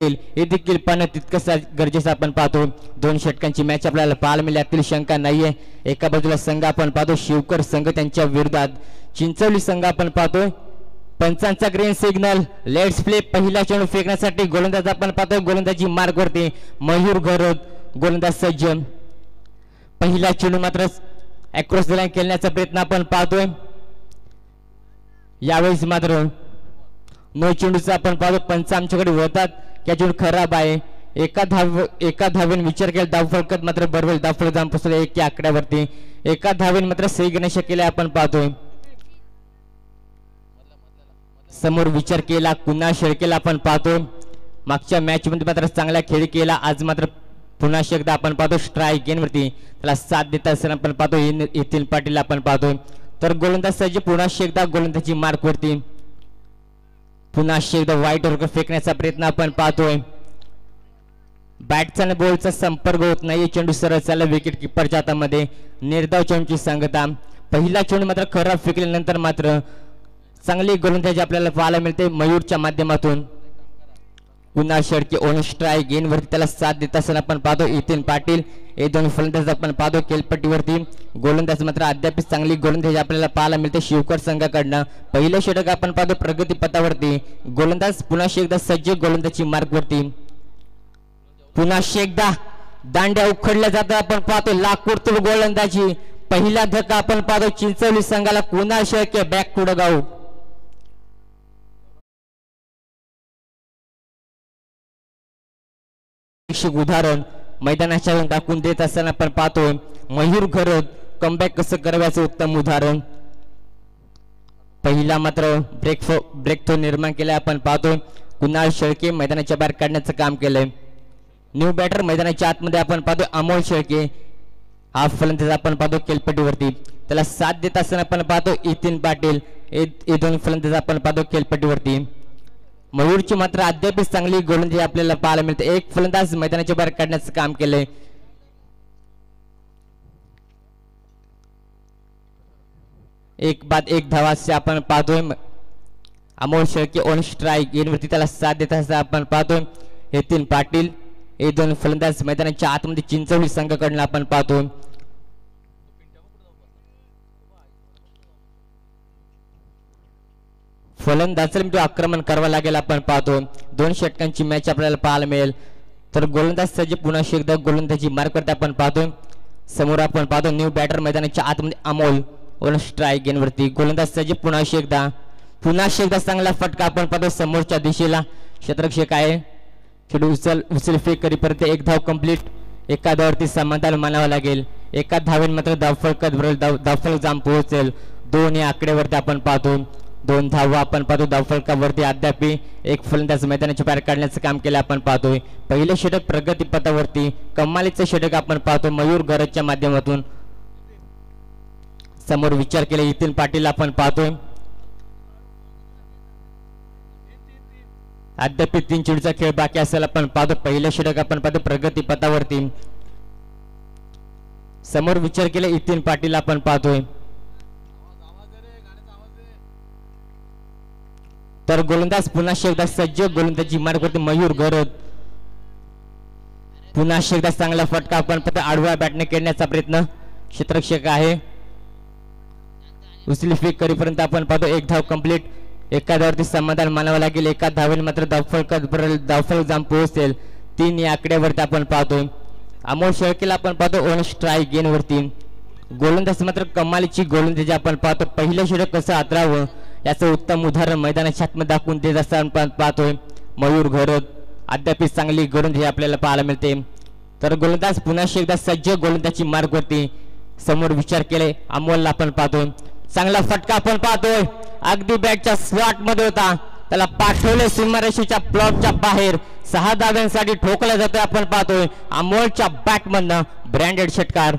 हे देखील पाहणं तितकंच गरजेचं आपण पाहतो. दोन षटकांची मॅच आपल्याला पाहायला मिळाली, यातील शंका नाहीये. एका बाजूला संघ आपण पाहतो शिवकर संघ, त्यांच्या विरोधात चिंचवली संघ आपण पाहतोय. पंचांचा ग्रीन सिग्नल, लेट्स प्ले. पहिला चेंडू फेकण्यासाठी गोलंदाज आपण पाहतोय, गोलंदाजी मार्गवरती मयूर घरोत, गोलंदाज सज्ज. पहिला चेंडू मात्र अक्रॉस द लाईन खेळण्याचा प्रयत्न आपण पाहतोय. यावेळेस मात्र नो चेंडूचा आपण पाहतो, पंच आमच्याकडे वळतात. या चेंडू खराब आहे. एका धावेने विचार केला धाव फलकत, मात्र बरोबर धाव फलक जाऊन पोहोचले 1 या आकड्यावरती. एका धावेने मात्र सही गणेश केले आपण पाहतोय. समोर विचार केला कुणाल शेळकेला आपण पाहतोय. मागच्या मॅच मध्ये मात्र चांगला खेळ केला, आज मात्र पुन्हा एकदा आपण पाहतो स्ट्राईक गेन वरती त्याला साथ देत असताना आपण पाहतो येथील पाटील आपण पाहतोय. तर गोलंदाज सज्ज पुन्हा एकदा गोलंदाजी मार्क वरती, पुन्हा एकदा वाईट वर फेकण्याचा प्रयत्न आपण पाहतोय. बॅटचा आणि बॉलचा संपर्क होत नाही, चेंडू सरळ चालला विकेट किपरच्या हातामध्ये. निर्धाव चेंडूची सांगता. पहिला चेंडू मात्र खराब फेकल्यानंतर मात्र चांगली गोलंदाजी आपल्याला पाहायला मिळते मयूरच्या माध्यमातून. Kunal Shelke on strike gain वरती त्याला साथ देत असताना आपण पाहतो नितीन पाटील. हे दोन फलंदाज आपण पाहतो खेळपट्टीवरती. गोलंदाज मात्र अद्याप चांगली गोलंदाजी आपल्याला पाहायला मिळते शिवकर संघाकडनं. पहिलं षटक आपण पाहतो प्रगती पथावरती, गोलंदाज पुन्हा एकदा सज्ज गोलंदाजी मार्गवरती. पुन्हा एकदा दांड्या उखडल्या जातात आपण पाहतो लाकूडतूर गोलंदाजी. पहिला धक्का आपण पाहतो चिंचवली संघाला, Kunal Shelke back to the out. उदाहरण मैदानाच्या टाकून देत असताना आपण पाहतोय मयूर घरोत कमबॅक कसं करायचं उत्तम उदाहरण. पहिला मात्र ब्रेक थ्रो निर्माण केलाय आपण पाहतोय. कुणाल शेळके मैदानाच्या बाहेर काढण्याचं काम केलंय. न्यू बॅटर मैदानाच्या आतमध्ये आपण पाहतोय अमोल शेळके. हा फलंदाज आपण पाहतो खेळपट्टीवरती, त्याला साथ देत असताना आपण पाहतो नितीन पाटील. हे दोन फलंदाज आपण पाहतो खेळपट्टीवरती. मयूरची मात्र अद्याप चांगली गोलंदाजी आपल्याला पाहायला मिळते. एक फलंदाज मैदानाच्या बाहेर काढण्याचं काम केलंय. एक बाद एक धावा असे आपण पाहतोय. अमोल शेळके ऑन स्ट्राईक गेनवरती त्याला साथ देत असताना आपण पाहतोय नितीन पाटील. हे दोन फलंदाज मैदानाच्या आतमध्ये चिंचवली संघाकडून आपण पाहतोय. फलंदाजाला आक्रमण करावं लागेल आपण पाहतो. दोन षटकांची मॅच आपल्याला पाहायला मिळेल. तर गोलंदाज सज्ज पुन्हा एकदा गोलंदाजी मार्क करते आपण पाहतोय. समोर आपण पाहतो न्यू बॅटर मैदानाच्या आतमध्ये अमोल ऑन स्ट्राईक गेनवरती, गोलंदाज सज्ज पुन्हा एकदा चांगला फटका आपण पाहतो समोरच्या दिशेला. क्षेत्ररक्षक आहे, चेंडू उचल फेक करीपर्यंत एक धाव कंप्लीट. एका धावावरती समाधान मानावं लागेल. एका धावेन मात्र धावफलक जाम पोहोचेल 2 या आकड्यावरती आपण पाहतो. 2 धावा आपण पाहतो धावफलकावरती. अद्याप एक फलंदाज मैदानाच्या बाहेर काढण्याचं काम केलं आपण पाहतोय. पहिले षटक प्रगती पथावरती, कमालीचं षटक आपण पाहतो मयूर घरच्या माध्यमातून. समोर विचार केला नितीन पाटील आपण पाहतोय. अद्याप 3 चेंडूचा खेळ बाकी असेल आपण पाहतो. पहिलं षटक आपण पाहतो प्रगती पथावरती. समोर विचार केला नितीन पाटील आपण पाहतोय. तर गोलंदाज पुन्हा एकदा सज्ज गोलंदाजी मार्गवरती मयूर घरोत. पुन्हा एकदा चांगला फटका आपण पाहतो आडव्या बॅटने खेळण्याचा प्रयत्न. क्षेत्ररक्षक आहे, उचली फेक करीपर्यंत आपण पाहतो एक धाव कंप्लीट. एका धावावरती समाधान मानावं लागेल. एका धावेने मात्र धावफलक जाम पोहोचेल 3 या आकड्यावरती आपण पाहतोय. अमोल शेळकेला आपण पाहतो ऑन स्ट्राईक गेनवरती. गोलंदाज मात्र कमालीची गोलंदाजी आपण पाहतो. पहिलं षटक कसं हातरावं याचं उत्तम उदाहरण मैदानाच्या आतमध्ये दाखवून देत असताना पाहतोय मयूर घरोत. अद्याप चांगली गोलंदाजी आपल्याला पाहायला मिळते. तर गोलंदाज पुन्हा एकदा सज्ज गोलंदाजी मार्गवरती. समोर विचार केले अमोलला आपण पाहतोय. चांगला फटका आपण पाहतोय, अगदी बॅटच्या स्लॉट मध्ये होता, त्याला पाठवले सीमारेषेच्या प्लॉटच्या बाहेर. 6 धाव्यांसाठी ठोकला जातोय आपण पाहतोय अमोलच्या बॅटमधनं ब्रँडेड षटकार.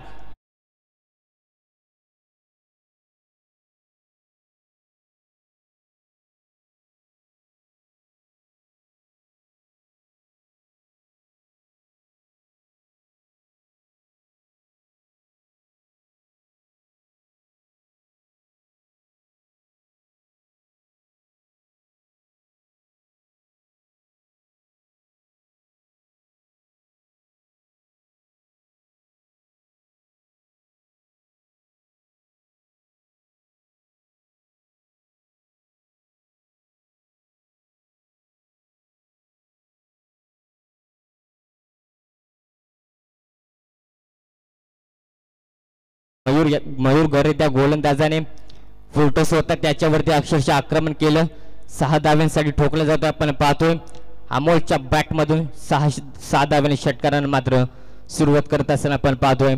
मयूर गोरे त्या गोलंदाजाने फुलटॉस होता त्याच्यावरती अक्षरशः आक्रमण केलं. 6 धाव्यांसाठी ठोकलं जातं आपण पाहतोय. अमोलच्या बॅटमधून 6 धाव्याने षटकारानं मात्र सुरुवात करत असताना आपण पाहतोय.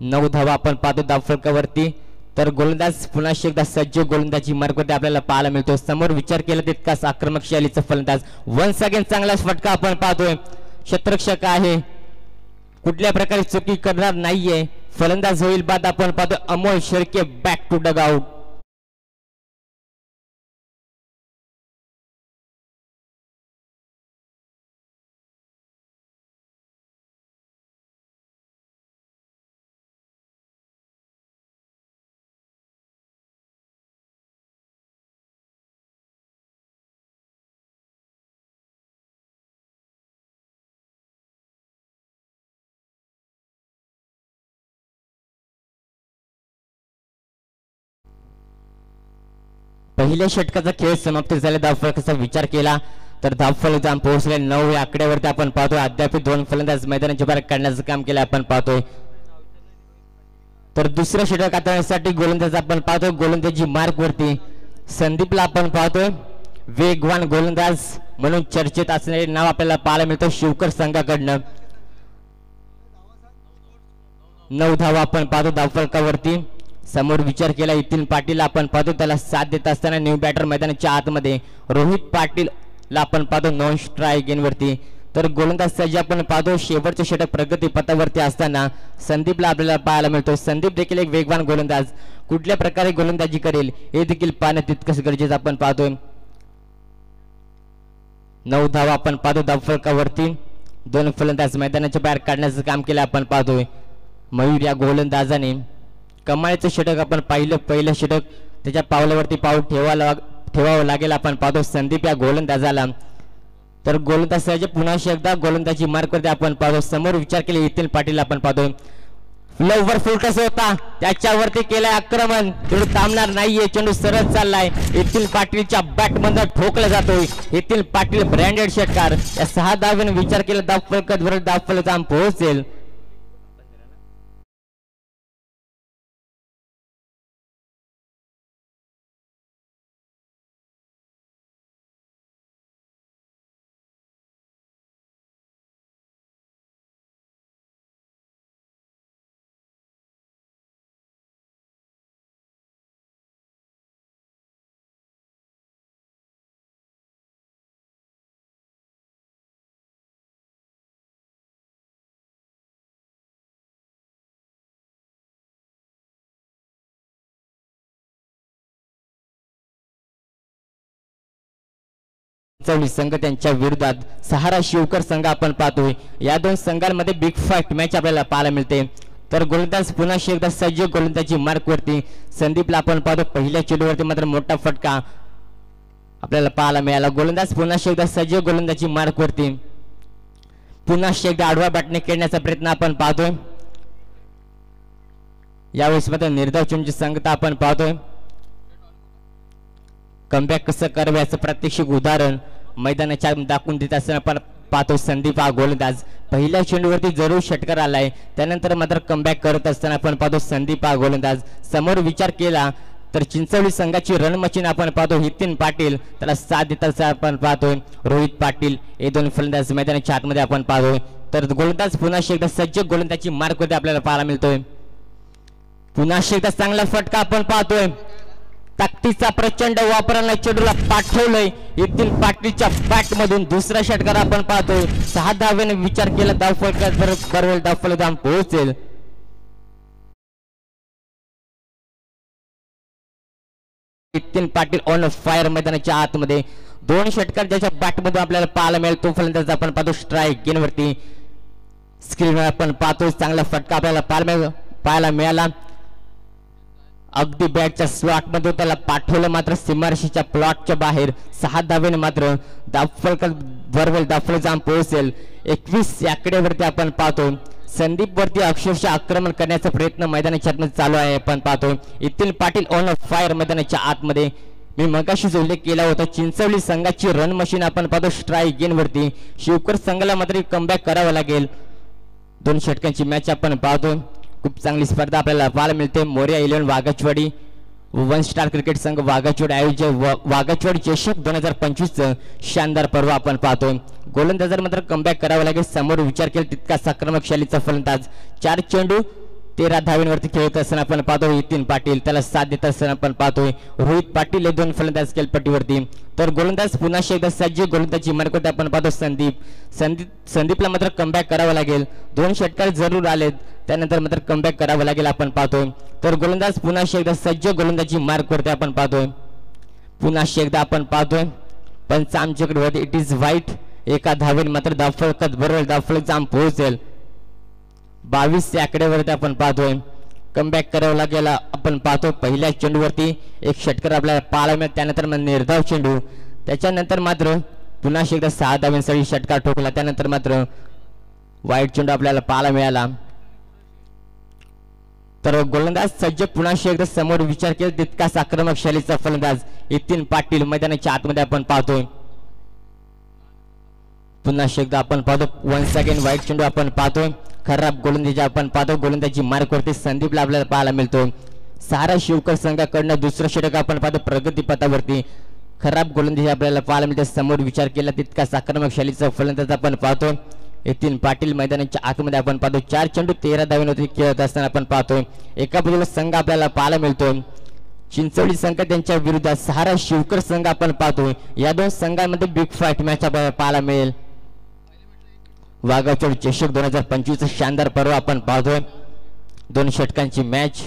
नऊ धावा आपण पाहतो धावफलकावरती. तर गोलंदाज पुन्हा एकदा सज्ज गोलंदाजी मार्गावरती आपल्याला पाहायला मिळतो. समोर विचार केला तितकाच आक्रमक शैलीचा फलंदाज. वन्स अगेन चांगला फटका आपण पाहतोय. क्षेत्ररक्षक आहे, कुठल्या प्रकारे चुकी करणार नाहीये. फलंदाज होईल बाद आपण पाहतो Amol Shelke back to dugout. पहिल्या षटकाचा खेळ समाप्त झाला. धावफलकाचा विचार केला तर धावफलक जाऊन पोहोचले 9 या आकड्यावरती आपण पाहतोय. अद्याप 2 फलंदाज मैदानाच्या बाहेर काढण्याचं काम केलं आपण पाहतोय. तर दुसऱ्या षटक हाताळण्यासाठी गोलंदाज आपण पाहतोय. गोलंदाजी मार्क वरती संदीपला आपण पाहतोय. वेगवान गोलंदाज म्हणून चर्चेत असलेले नाव आपल्याला पाहायला मिळतं शिवकर संघाकडनं. 9 धावा आपण पाहतो धावफलकावरती. समोर विचार केला नितीन पाटील आपण पाहतो त्याला साथ देत असताना न्यू बॅटर मैदानाच्या आतमध्ये रोहित पाटील ला आपण पाहतो नॉन स्ट्राईक गेन वरती. तर गोलंदाज सज्ज आपण पाहतो. शेवटचे षटक प्रगती पथावरती असताना संदीपला आपल्याला पाहायला मिळतो. संदीप देखील एक वेगवान गोलंदाज, कुठल्या प्रकारे गोलंदाजी करेल हे देखील पाहणं तितकंच गरजेचं आपण पाहतोय. 9 धावा आपण पाहतो धावफलकावरती. 2 फलंदाज मैदानाच्या बाहेर काढण्याचं काम केलं आपण पाहतोय. मयूर या गोलंदाजाने कमालीचं षटक आपण पाहिलं. पहिलं षटक त्याच्या पावलावरती पाऊल ठेवावं लागेल आपण पाहतो संदीप या गोलंदाजाला. तर गोलंदाज सहज पुन्हा एकदा गोलंदाजी मार्कवरती आपण पाहतो. समोर विचार केले नितीन पाटील आपण पाहतोय. फ्लोवर फुलटॉस होता त्याच्यावरती केलंय आक्रमण. चेंडू थांबणार नाहीये, चेंडू सरळ चाललाय. नितीन पाटीलच्या बॅट मधून ठोकला जातोय. नितीन पाटील ब्रँडेड षटकार. या 6 धाव्याने विचार केला धावफलकावर धावफलक जाऊन पोहोचेल. संघ त्यांच्या विरोधात सहारा शिवकर संघ आपण पाहतोय. या 2 संघांमध्ये बिग फाईट मॅच आपल्याला पाहायला मिळते. तर गोलंदाज पुन्हा एकदा सज्ज गोलंदाजी मार्क वरती संदीपला आपण पाहतो. पहिल्या चेंडूवरती मात्र मोठा फटका आपल्याला पाहायला मिळाला. गोलंदाज पुन्हा एकदा सज्ज गोलंदाजी मार्क वरती पुन्हा एकदा आडवा बॅटने खेळण्याचा प्रयत्न आपण पाहतोय. यावेळेस मात्र निर्धाव चेंडूची संगता आपण पाहतोय. कमबॅक कसं करावं याचं प्रात्यक्षिक उदाहरण मैदानाच्या दाखवून देत असताना आपण पाहतो. संदीप हा गोलंदाज पहिल्या चेंडूवरती जरूर षटकार आलाय, त्यानंतर मात्र कमबॅक करत असताना आपण पाहतो संदीप हा गोलंदाज. समोर विचार केला तर चिंचवली संघाची रणमशीन आपण पाहतो. नितीन पाटील त्याला साथ देत असताना आपण पाहतोय. रोहित पाटील हे 2 फलंदाज मैदानाच्या आतमध्ये आपण पाहतोय. तर गोलंदाज पुन्हा एकदा सज्ज गोलंदाजी मार्कवरती आपल्याला पाहायला मिळतोय. पुन्हा एकदा चांगला फटका आपण पाहतोय. ताकदीचा प्रचंड वापराला चेंडूला पाठवलंय. नितीन पाटीलच्या बॅट मधून दुसरा षटकार आपण पाहतोय. 6 धाव्याने विचार केला धावफलकावर धावफलक जाऊन पोहोचेल. नितीन पाटील ऑन फायर मैदानाच्या आतमध्ये 2 षटकार ज्याच्या बॅट मधून आपल्याला पाहायला मिळेल तो फलंदाज आपण पाहतो. स्ट्राईक गेन वरती स्क्रीनवर आपण पाहतोय. चांगला फटका आपल्याला पाहायला मिळाला. अगदी बॅटच्या स्लॉट मध्ये त्याला पाठवलं, मात्र सीमारेषेच्या प्लॉटच्या बाहेर 6 धावेने मात्र धावफलक जाऊन पोहोचेल. 21 या आकड्यावरती आपण पाहतो. संदीप वरती अक्षरशः आक्रमण करण्याचा प्रयत्न मैदानाच्या आतमध्ये चालू आहे. आपण पाहतोय इथील पाटील ऑन फायर मैदानाच्या आतमध्ये. मी मगाशीच उल्लेख केला होता चिंचवली संघाची रन मशीन आपण पाहतो स्ट्राईक गेन वरती. शिवकर संघाला मात्र कमबॅक करावं लागेल. 2 षटकांची मॅच आपण पाहतो. खूप चांगली स्पर्धा आपल्याला पाहायला मिळते. मोर्या 11 वाघाचवाडी 1 स्टार क्रिकेट संघ वाघाचवाडी आयोजक वाघाचवाडी चषक 2025 शानदार पर्व आपण पाहतोय. गोलंदाजाला मात्र कमबॅक करावं लागेल. समोर विचार केला तितका आक्रमक शैलीचा फलंदाज. 4 चेंडू 13 धावांवरती खेळत असताना आपण पाहतोय नितीन पाटील त्याला साथ देत असताना आपण पाहतोय रोहित पाटील हे 2 फलंदाज खेळपट्टीवरती. तर गोलंदाज पुन्हा एकदा सज्ज गोलंदाजी मार्कवरती आपण पाहतो संदीपला मात्र कमबॅक करावं लागेल. 2 षटकार जरूर आलेत त्यानंतर मात्र कमबॅक करावं लागेल आपण पाहतोय. तर गोलंदाज पुन्हा एकदा सज्ज गोलंदाजी मार्कवरती आपण पाहतोय. पुन्हा एकदा आपण पाहतोय पंच आमच्याकडे इट इज व्हाईट. एका धावेने मात्र धावफलकात बरोबर धावफलक जाम पोहोचेल. 22 या आकड्यावरती आपण पाहतोय कमबॅक करावं लागेल आपण पाहतो. पहिल्या चेंडूवरती 1 षटकार आपल्याला पाहायला मिळेल. त्यानंतर मग निर्धाव चेंडू. त्याच्यानंतर मात्र पुन्हा एकदा 6 धावांसाठी षटकार ठोकला. त्यानंतर मात्र वाईट चेंडू आपल्याला पाहायला मिळाला. तर गोलंदाज सज्ज पुन्हा एकदा समोर विचार केला तितकाच आक्रमक शैलीचा फलंदाज नितीन पाटील मैदानाच्या आतमध्ये आपण पाहतोय. पुन्हा एकदा आपण पाहतो वन्स अगेन वाईट चेंडू आपण पाहतोय. खराब गोलंदाजी आपण पाहतो. गोलंदाजी मार्कवरती संदीपला आपल्याला पाहायला मिळतो. सारा शिवकर संघाकडनं दुसरं षटक आपण पाहतो प्रगती पथावरती. खराब गोलंदाजी आपल्याला पाहायला मिळते. समोर विचार केला तितकाच आक्रमक शैलीचा फलंदाज आपण पाहतो नितीन पाटील मैदानाच्या आतमध्ये आपण पाहतो. 4 चेंडू 13 धावांवरती खेळत असताना आपण पाहतोय. एका बाजूला संघ आपल्याला पाहायला मिळतो चिंचवली संघ त्यांच्या विरुद्ध सहारा शिवकर संघ आपण पाहतोय. या 2 संघांमध्ये बिग फाईट मॅच आपल्याला पाहायला मिळेल. वाघाचवाडी चषक 2025 शानदार पर्व आपण पाहतोय. 2 षटकांची मॅच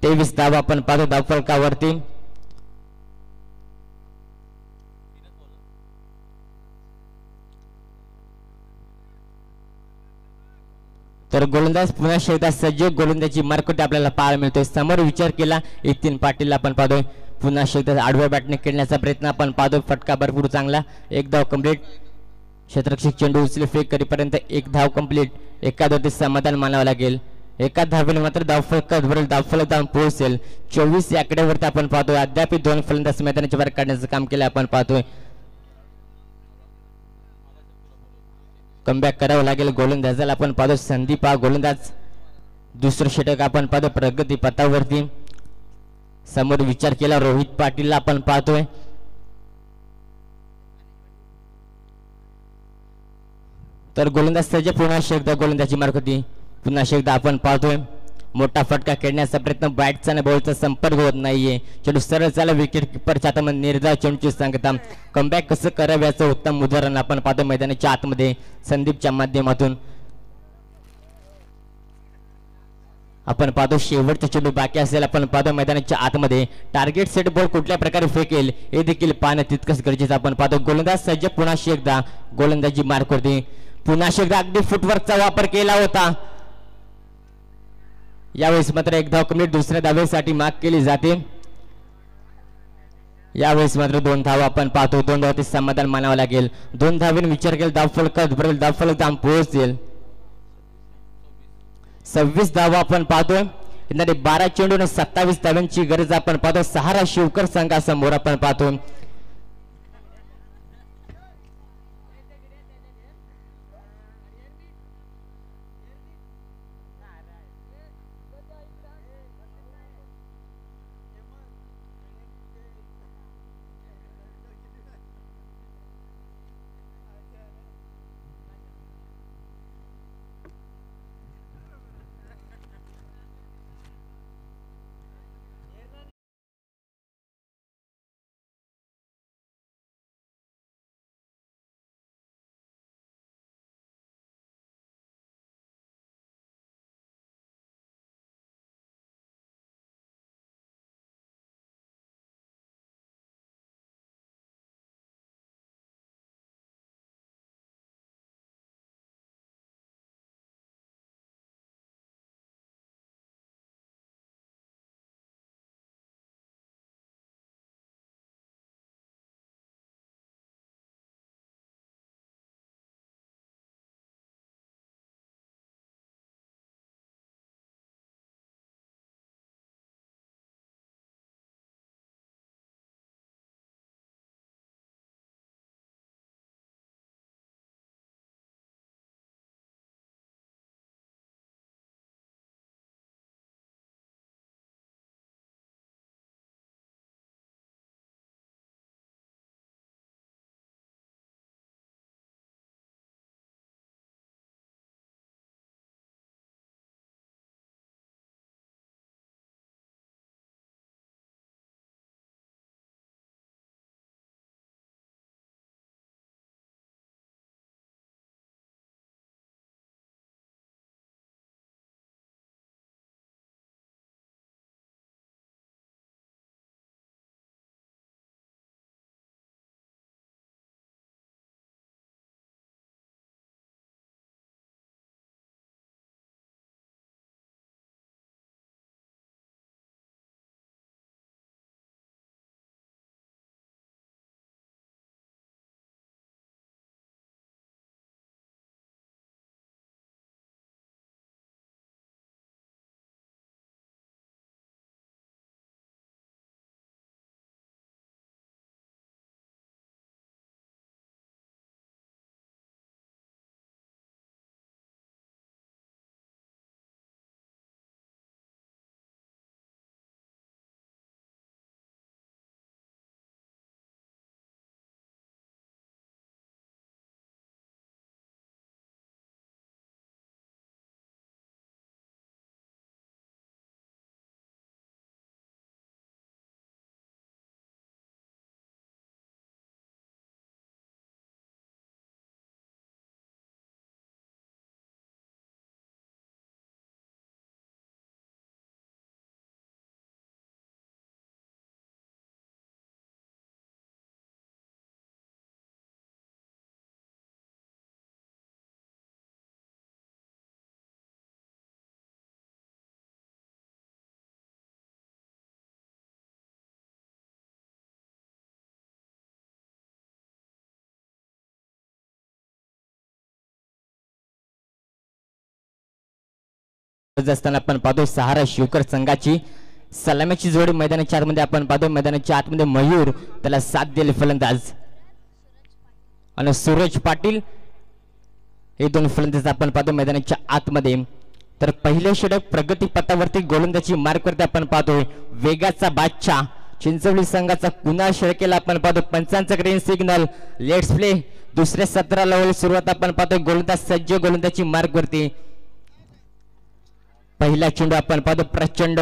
23 धावा आपण पाहतो धावफलकावरती. तर गोलंदाज पुन्हा एकदा सज्ज गोलंदाजी मार्कवरती आपल्याला पाहायला मिळतोय. समोर विचार केला नितीन पाटील आपण पाहतोय. पुन्हा एकदा आडव्या बॅटने खेळण्याचा प्रयत्न आपण पाहतो. फटका भरपूर चांगला. 1 धाव कंप्लीट. क्षेत्ररक्षक चेंडू उचले फेक करीपर्यंत 1 धाव कंप्लीट. एका धावेत समाधान मानावं लागेल. एका धावेने मात्र धावफलकात भरेल धावफलक जाऊन पोहोचेल. 24 या आकड्यावरती आपण पाहतोय. अद्याप 2 फलंदाज मैदानाच्या बाहेर काढण्याचं काम केलं आपण पाहतोय. कमबॅक करावं लागेल गोलंदाजाला आपण पाहतो संदीप हा गोलंदाज. दुसरं षटक आपण पाहतो प्रगती पथावरती. समोर विचार केला रोहित पाटीलला आपण पाहतोय. तर गोलंदाज सज्ज पुन्हा एकदा गोलंदाजी मार्क होती. पुन्हा एकदा आपण पाहतोय मोठा फटका खेळण्याचा प्रयत्न बॅटचा आणि बॉलचा संपर्क होत नाहीये. चेंडू सरळ चालला विकेट किपरच्या हातामध्ये निर्धाव चेंडूची सांगता. कमबॅक कसं करावं याचं उत्तम उदाहरण आपण पाहतो मैदानाच्या आतमध्ये संदीपच्या माध्यमातून. आपण पाहतो शेवटचा चेंडू बाकी असेल आपण पाहतो मैदानाच्या आतमध्ये. टार्गेट सेट बॉल कुठल्या प्रकारे फेकेल हे देखील पाहणं तितकंच गरजेचं आपण पाहतो. गोलंदाज सज्ज पुन्हा एकदा गोलंदाजी मार्क करते. पुन्हा एकदा अगदी फुटवर्कचा वापर केला होता. यावेळेस मात्र 1 धाव कमी. दुसऱ्या धावेसाठी माग केली जाते. यावेळेस मात्र 2 धाव आपण पाहतो. 2 धाव ते समाधान मानावं लागेल. 2 धावेने विचार केला धावफलकात भरेल धावफलक जाऊन पोहोचेल. 26 धावा आपण पाहतोय. 12 चेंडू आणि 27 धावांची गरज आपण पाहतो. सहारा शिवकर संघासमोर आपण पाहतो. असताना आपण पाहतो सहारा शिवकर संघाची सलामीची जोडी मैदानाच्या आतमध्ये आपण पाहतो मैदानाच्या आतमध्ये मयूर त्याला साथ दिले फलंदाज आणि सूरज पाटील हे दोन फलंदाज आपण पाहतो मैदानाच्या आतमध्ये। तर पहिले षटक प्रगती पथावरती गोलंदाजी मार्कवरती आपण पाहतोय वेगाचा बादशाह चिंचवली संघाचा कुणाल शेळकेला आपण पाहतो पंचांचा ग्रीन सिग्नल लेट्स प्ले दुसऱ्या 17 सुरुवात आपण पाहतोय गोलंदाज सज्ज गोलंदाजी मार्कवरती। पहिला चेंडू आपण पाहतो प्रचंड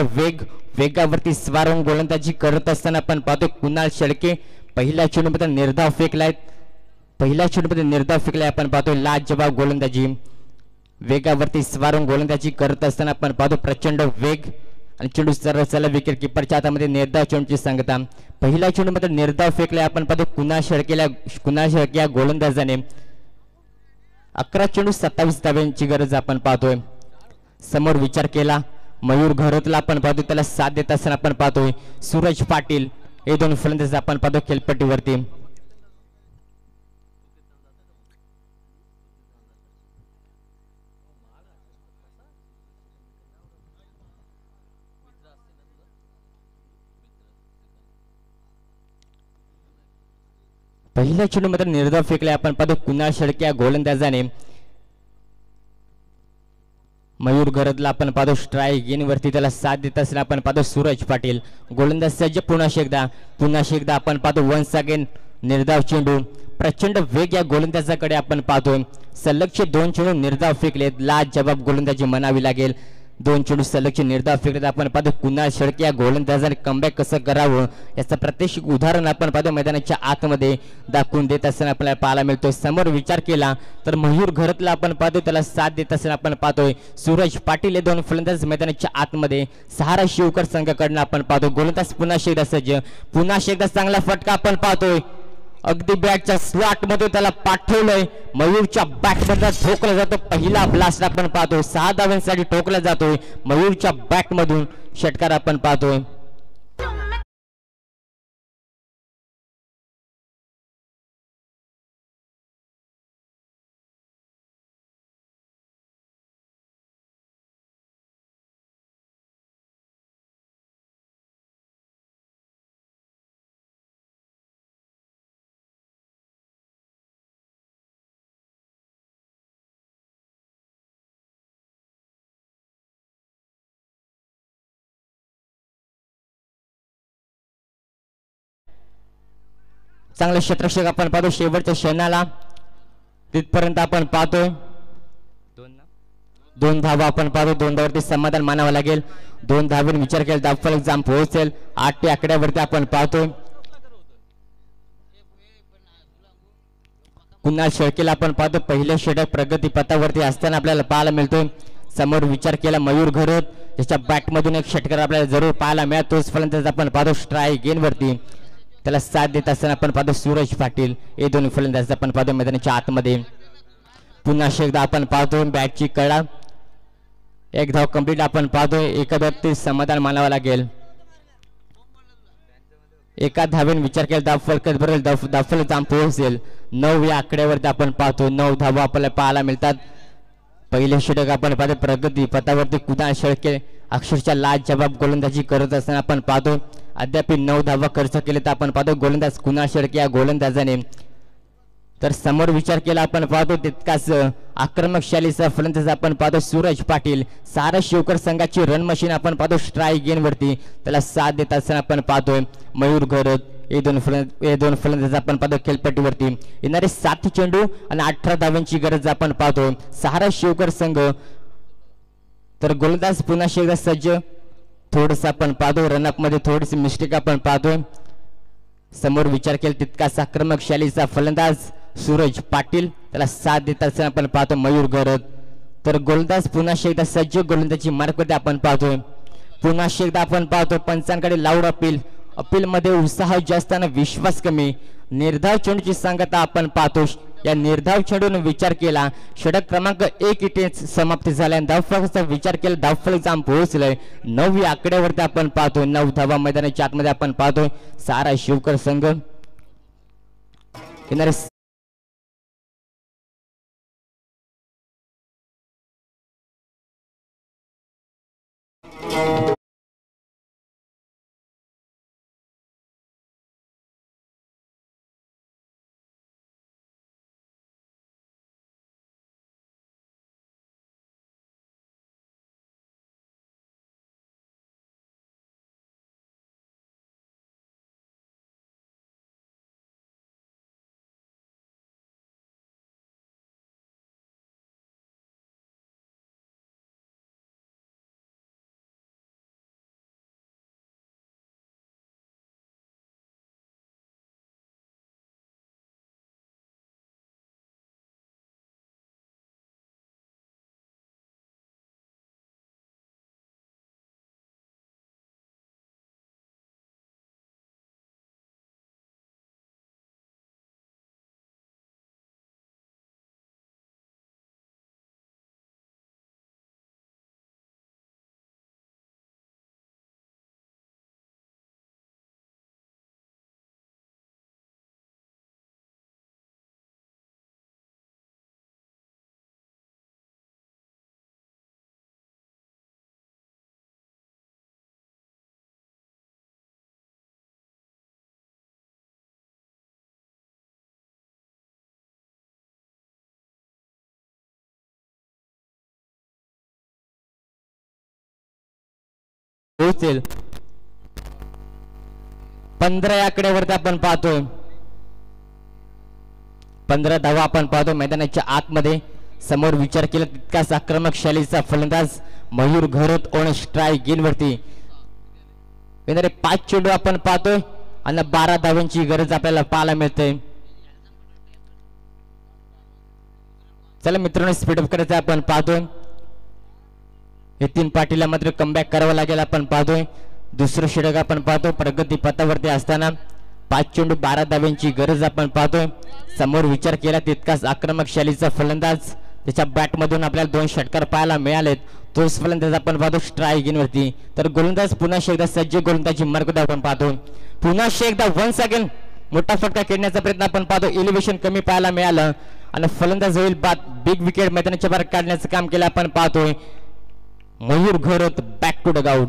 वेगावरती स्वारून गोलंदाजी करत असताना आपण पाहतो कुणाल शेळके पहिल्या चेंडूमध्ये निर्धाव फेकलाय आपण पाहतो लाजवाब गोलंदाजी वेगावरती स्वारून गोलंदाजी करत असताना आपण पाहतो प्रचंड वेग आणि चेंडू सरळ विकेट किपरच्या हातामध्ये निर्धाव चेंडूची सांगता पहिल्या चेंडूमध्ये निर्धाव फेकलाय आपण पाहतो कुणाल शेळके या गोलंदाजाने 11 चेंडू 27 धाव्यांची गरज आपण पाहतोय। समोर विचार केला मयूर घरोतला आपण पाहतो त्याला साथ देत असताना आपण पाहतोय सूरज पाटील हे दोन फलंदाज आपण पाहतो खेळपट्टीवरती। पहिल्या चेंडूमध्ये निर्धाव फेकले आपण पाहतो कुणाल शेळके या गोलंदाजाने मयूर घरतला आपण पाहतो स्ट्राईक गेनवरती त्याला साथ देत असताना आपण पाहतो सूरज पाटील गोलंदाज सज्ज पुन्हा एकदा आपण पाहतो वन्स अगेन निर्धाव चेंडू प्रचंड वेग या गोलंदाजाकडे आपण पाहतोय सलगचे 2 चेंडू निर्धाव फेकलेत लाजवाब गोलंदाजी म्हणावी लागेल 2 चेंडू सलगचे निर्धाव फेकलेत आपण पाहतो कुणाल शेळके या गोलंदाजाने कमबॅक कसं करावं याचं प्रात्यक्षिक उदाहरण आपण पाहतो मैदानाच्या आतमध्ये दाखवून देत असताना आपल्याला पाहायला मिळतोय। समोर विचार केला तर मयूर घरतला आपण पाहतो त्याला साथ देत असताना आपण पाहतोय सूरज पाटील हे दोन फलंदाज मैदानाच्या आतमध्ये सहारा शिवकर संघाकडनं आपण पाहतो गोलंदाज पुन्हा एकदा चांगला फटका आपण पाहतोय अगदी बॅटच्या स्लॉट मध्ये त्याला पाठवलंय मयूरच्या बॅट मध्ये ठोकला जातो पहिला ब्लास्ट आपण पाहतोय 6 धावांसाठी ठोकला जातोय मयूरच्या बॅट मधून षटकार आपण पाहतोय। चांगले क्षेत्ररक्षक आपण पाहतो शेवटच्या क्षणाला तिथपर्यंत आपण पाहतोय 2 धावा आपण पाहतो 2 धावावरती समाधान मानावं लागेल 2 धावेने विचार केला धावफलक जाम पोहोचेल 8 ते आकड्यावरती आपण पाहतोय कुणाल शेळकेला आपण पाहतो पहिले षटक प्रगती पथावरती असताना आपल्याला पाहायला मिळतोय समोर विचार केला मयूर घरोत त्याच्या बॅट मधून एक षटकार आपल्याला जरूर पाहायला मिळतो तोच फलंदाज आपण पाहतो स्ट्राईक गेनवरती त्याला साथ देत असताना आपण पाहतो सूरज पाटील हे दोन फलंदाज आपण पाहतो मैदानाच्या आतमध्ये पुन्हा एकदा आपण पाहतो बॅटची कडा एक धाव कंप्लीट आपण पाहतोय एका समाधान मानावं लागेल एका धावेने विचार केला धावफलक जाम पोहोचेल 9 या आकड्यावरती आपण पाहतो 9 धावा आपल्याला पाहायला मिळतात। पहिले षटक आपण पाहतो प्रगती पथावरती कुणाल शेळके अक्षरशः लाजवाब गोलंदाजी करत असताना आपण पाहतो अद्याप 9 धावा खर्च केले तर आपण पाहतो गोलंदाज कुणाल शेळके या गोलंदाजाने तर समोर विचार केला आपण पाहतो तितकाच आक्रमकशालीचा फलंदाज आपण पाहतो सूरज पाटील सहारा शिवकर संघाची रन मशीन आपण पाहतो स्ट्राईक गेनवरती त्याला साथ देत असताना आपण पाहतोय मयूर घरोत हे दोन फलंदाज आपण पाहतो खेळपट्टीवरती येणारे 7 चेंडू आणि 18 धावांची गरज आपण पाहतो सहारा शिवकर संघ तर गोलंदाज पुन्हा एकदा सज्ज थोडस आपण पाहतो रनअप मध्ये थोडीशी मिस्टेक आपण पाहतोय समोर विचार केला तितकाच आक्रमकशालीचा फलंदाज सूरज पाटील त्याला साथ देत असताना आपण पाहतो मयूर घरोत तर गोलंदाज पुन्हा एकदा सज्ज गोलंदाजी मार्कवरती आपण पाहतोय पुन्हा एकदा आपण पाहतो पंचांकडे लाऊड अपील मध्ये उत्साह जास्त आणि विश्वास कमी निर्धाव चेंडूची सांगता आपण पाहतो या निर्धाव चेंडूने विचार केला षटक क्रमांक 1 इथे समाप्ती झाल्या धावफलकाचा विचार केला धावफलक जाम पोहोचलंय 9 या आकड्यावरती आपण पाहतो 9 धावा मैदानाच्या आतमध्ये आपण पाहतोय सहारा शिवकर संघ येणारे पोहोचेल 15 या आकड्यावरती आपण पाहतोय 15 धावा आपण पाहतो मैदानाच्या आतमध्ये समोर विचार केला तितकाच आक्रमक शैलीचा फलंदाज मयूर घरोत ऑन स्ट्राईक गेनवरती येणारे 5 चेंडू आपण पाहतोय आणि 12 धावांची गरज आपल्याला पाहायला मिळते. चला मित्रांनो स्पीडअप करायचं आपण पाहतोय नितीन पाटीलला मात्र कमबॅक करावं लागेल. आपण पाहतोय दुसरं षटक आपण पाहतो प्रगती पथावरती असताना 5 चेंडू 12 धाव्यांची गरज आपण पाहतोय. समोर विचार केला तितकाच आक्रमक शैलीचा फलंदाज त्याच्या बॅट मधून आपल्याला 2 षटकार पाहायला मिळालेत. तोच फलंदाज आपण पाहतो स्ट्राईक गेनवरती तर गोलंदाज पुन्हा एकदा सज्ज गोलंदाजी मार्ग आपण पाहतो पुन्हा एकदा वन्स अगेन मोठा फटका खेळण्याचा प्रयत्न आपण पाहतो. एलिव्हेशन कमी पाहायला मिळालं आणि फलंदाज होईल बाद बिग विकेट मैदानाच्या बाहेर काढण्याचं काम केलं आपण पाहतोय. Mayur Gharot back to dugout.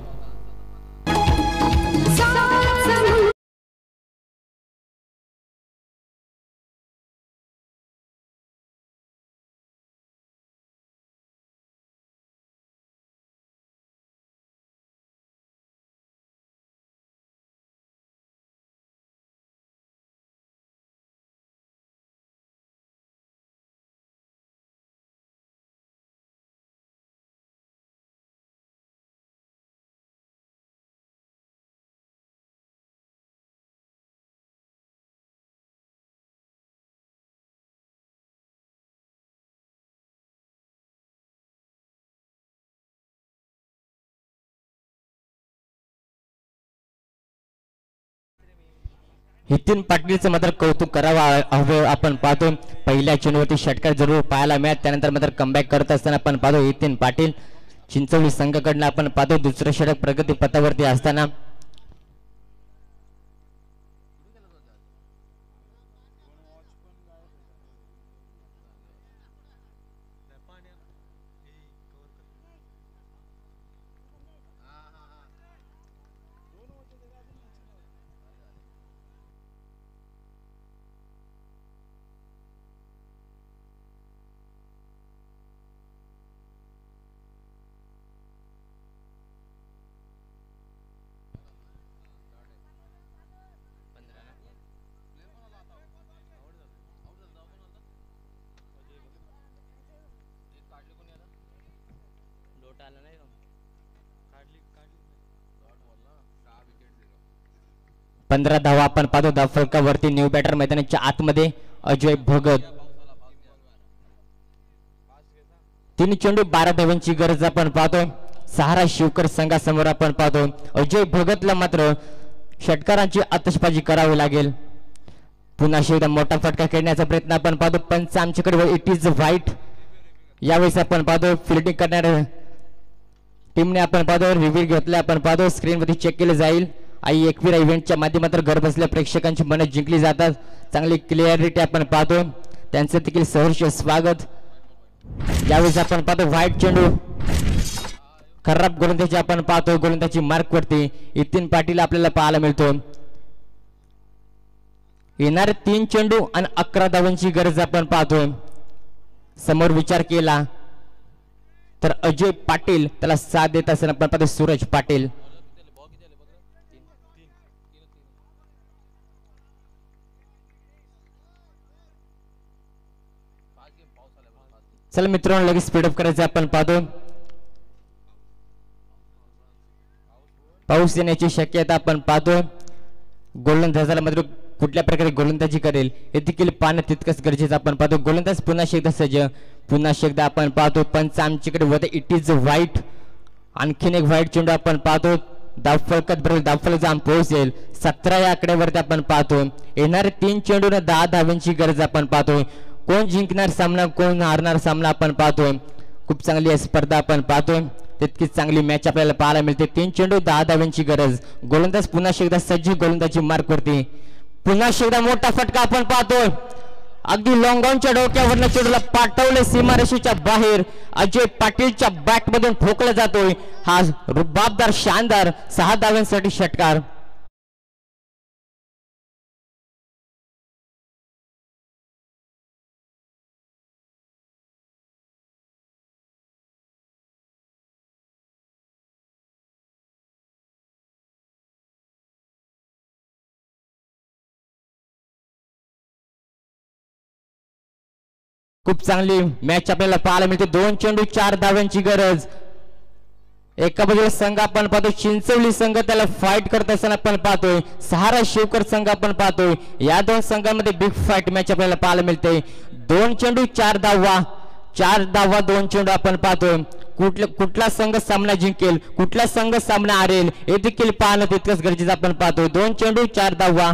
Nitin पाटीलचं मात्र कौतुक करावं हवं. आपण पाहतो पहिल्या चेंडूवरती षटकार जरूर पाहायला मिळत त्यानंतर मात्र कमबॅक करत असताना आपण पाहतो नितीन पाटील चिंचवली संघाकडनं आपण पाहतो दुसरं षटक प्रगती पथावरती असताना पंधरा धावा आपण पाहतो धावफलकावरती न्यू बॅटर मैदानाच्या आतमध्ये अजय भगत 3 चेंडू 12 धावांची गरज आपण पाहतो. सहारा शिवकर संघासमोर आपण पाहतो अजय भगतला मात्र षटकारांची आतषबाजी करावी लागेल. पुन्हा एकदा मोठा फटका खेळण्याचा प्रयत्न आपण पाहतो पंच आमच्याकडे इट इज व्हाईट. यावेळेस आपण पाहतो फिल्डिंग करणाऱ्या टीमने आपण पाहतो रिव्ह्यू घेतला आपण पाहतो स्क्रीनवरती चेक केले जाईल. आई एकविरा इव्हेंटच्या माध्यमातून घर बसल्या प्रेक्षकांची मनं जिंकली जातात. चांगली क्लिअरिटी आपण पाहतो त्यांचं देखील सहर्ष स्वागत. यावेळेस आपण पाहतो व्हाईट चेंडू खराब गोलंदाजी आपण पाहतो. गोलंदाजी मार्कवरती नितीन पाटील आपल्याला पाहायला मिळतो. येणारे 3 चेंडू आणि 11 धावांची गरज आपण पाहतोय. समोर विचार केला तर अजय पाटील त्याला साथ देत असताना आपण पाहतो. सूरज पाटील चला मित्रांनो लगेच स्पीडअप करायचं आपण पाहतो. पाऊस येण्याची शक्यता आपण पाहतोय. गोलंदाजाला मात्र कुठल्या प्रकारे गोलंदाजी करेल हे देखील पाहणं तितकंच गरजेचं आपण पाहतो. गोलंदाज पुन्हा एकदा सज्ज. पुन्हा एकदा आपण पाहतो पंच आमच्याकडे होते. It is white. आणखीन एक व्हाईट चेंडू आपण पाहतो. धाव फलकात भरेल. धाव फलक जाऊन पोहोचेल 17 या आकड्यावरती आपण पाहतो. येणारे 3 चेंडू 10 धावांची गरज आपण पाहतोय. कोण जिंकणार सामना कोण हारणार सामना आपण पाहतोय. खूप चांगली स्पर्धा आपण पाहतोय. तितकीच चांगली मॅच आपल्याला पाहायला मिळते. 3 चेंडू 10 धावांची गरज. गोलंदाज पुन्हा एकदा सज्ज. गोलंदाजी मार्कवरती पुन्हा एकदा मोठा फटका आपण पाहतोय. अगदी लॉंगॉनच्या डोक्यावरनं चेंडूला पाठवले सीमारेषेच्या बाहेर. अजय पाटीलच्या बॅट मधून ठोकला जातोय. हा रुबाबदार शानदार 6 धावांसाठी षटकार. खूप चांगली मॅच आपल्याला पाहायला मिळते. 2 चेंडू 4 धावांची गरज. एका बाजूला संघ आपण पाहतो चिंचवली संघ त्याला फाईट करत असताना आपण पाहतोय. सहारा शिवकर संघ आपण पाहतोय. या 2 संघांमध्ये बिग फाईट मॅच आपल्याला पाहायला मिळते. 2 चेंडू 4 धावा. 4 धावा 2 चेंडू आपण पाहतोय. कुठला संघ सामना जिंकेल कुठला संघ सामना हारेल हे देखील पाहणं तितकंच गरजेचं आपण पाहतोय. 2 चेंडू 4 धावा.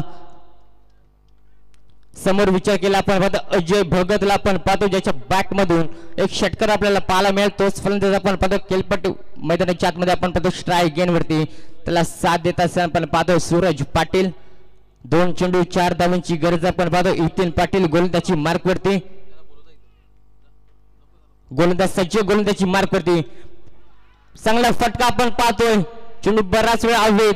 समोर विचार केला आपण पाहतो अजय भगतला आपण पाहतो ज्याच्या बॅट मधून एक षटकार आपल्याला पाहायला मिळेल. तोच फलंदाज आपण पाहतो केलपट मैदानाच्या आतमध्ये आपण पाहतो स्ट्राईक गेन वरती त्याला साथ देत असताना आपण पाहतो सूरज पाटील. 2 चेंडू 4 धावांची गरज आपण पाहतो. नितीन पाटील गोलंदाजी मार्कवरती. गोलंदाज सज्ज. गोलंदाजी मार्कवरती चांगला फटका आपण पाहतोय. चेंडू बराच वेळ हवेत.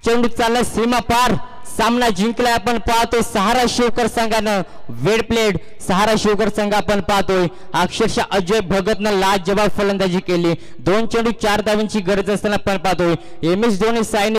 चेंडू चालला सीमा पार. सामना जिंकलाय आपण पाहतोय सहारा शिवकर संघानं. वेड प्लेड सहारा शिवकर संघ आपण पाहतोय. अक्षरशः अजय भगतनं लाजवाब फलंदाजी केली. 2 चेंडू 4 धावांची गरज असताना आपण पाहतोय. MS धोनी सायनी